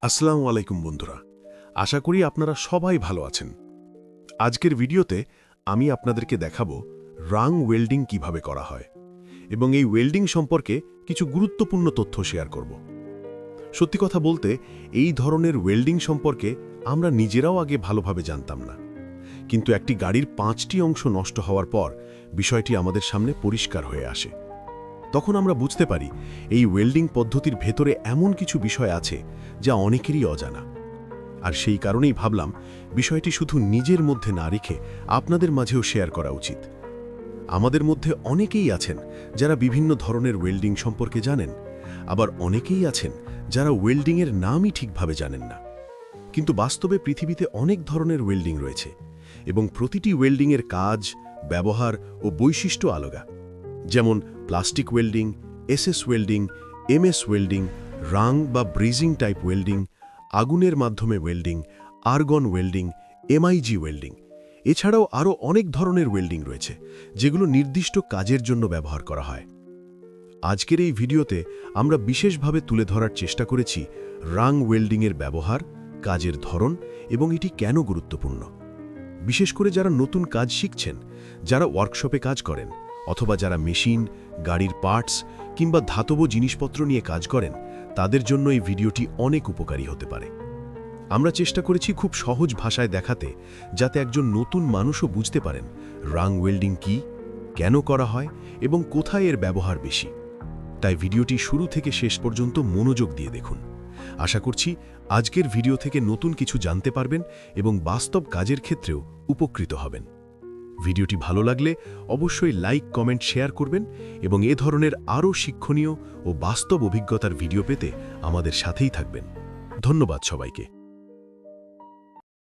আসসালামু আলাইকুম বন্ধুরা, আশা করি আপনারা সবাই ভালো আছেন। আজকের ভিডিওতে আমি আপনাদেরকে দেখাবো রাং ওয়েল্ডিং কিভাবে করা হয় এবং এই ওয়েল্ডিং সম্পর্কে কিছু গুরুত্বপূর্ণ তথ্য শেয়ার করব। সত্যি কথা বলতে এই ধরনের ওয়েল্ডিং সম্পর্কে আমরা নিজেরাও আগে ভালোভাবে জানতাম না, কিন্তু একটি গাড়ির 5টি অংশ নষ্ট হওয়ার পর বিষয়টি আমাদের সামনে পরিষ্কার হয়ে আসে। তখন আমরা বুঝতে পারি এই ওয়েল্ডিং পদ্ধতির ভেতরে এমন কিছু বিষয় আছে যা অনেকেরই অজানা। আর সেই কারণেই ভাবলাম বিষয়টি শুধু নিজের মধ্যে না রেখে আপনাদের মাঝেও শেয়ার করা উচিত। আমাদের মধ্যে অনেকেই আছেন যারা বিভিন্ন ধরনের ওয়েল্ডিং সম্পর্কে জানেন, আবার অনেকেই আছেন যারা ওয়েল্ডিংয়ের নামই ঠিকভাবে জানেন না। কিন্তু বাস্তবে পৃথিবীতে অনেক ধরনের ওয়েল্ডিং রয়েছে এবং প্রতিটি ওয়েল্ডিংয়ের কাজ, ব্যবহার ও বৈশিষ্ট্য আলাদা। যেমন plastic welding, SS welding, MS welding, রাং বা ব্রিজিং টাইপ ওয়েল্ডিং, আগুনের মাধ্যমে welding, argon welding, MIG welding. এছাড়াও আরও অনেক ধরনের ওয়েল্ডিং রয়েছে যেগুলো নির্দিষ্ট কাজের জন্য ব্যবহার করা হয়। আজকের এই ভিডিওতে আমরা বিশেষভাবে তুলে ধরার চেষ্টা করেছি রাং ওয়েল্ডিংয়ের ব্যবহার, কাজের ধরন এবং এটি কেন গুরুত্বপূর্ণ। বিশেষ করে যারা নতুন কাজ শিখছেন, যারা ওয়ার্কশপে কাজ করেন, অথবা যারা মেশিন, গাড়ির পার্টস কিংবা ধাতব জিনিসপত্র নিয়ে কাজ করেন, তাদের জন্য এই ভিডিওটি অনেক উপকারী হতে পারে। আমরা চেষ্টা করেছি খুব সহজ ভাষায় দেখাতে, যাতে একজন নতুন মানুষও বুঝতে পারেন রাং ওয়েল্ডিং কি, কেন করা হয় এবং কোথায় এর ব্যবহার বেশি। তাই ভিডিওটি শুরু থেকে শেষ পর্যন্ত মনোযোগ দিয়ে দেখুন। আশা করছি আজকের ভিডিও থেকে নতুন কিছু জানতে পারবেন এবং বাস্তব কাজের ক্ষেত্রেও উপকৃত হবেন। ভিডিওটি ভালো লাগলে অবশ্যই লাইক, কমেন্ট, শেয়ার করবেন এবং এ ধরনের আরও শিক্ষণীয় ও বাস্তব অভিজ্ঞতার ভিডিও পেতে আমাদের সাথেই থাকবেন। ধন্যবাদ সবাইকে।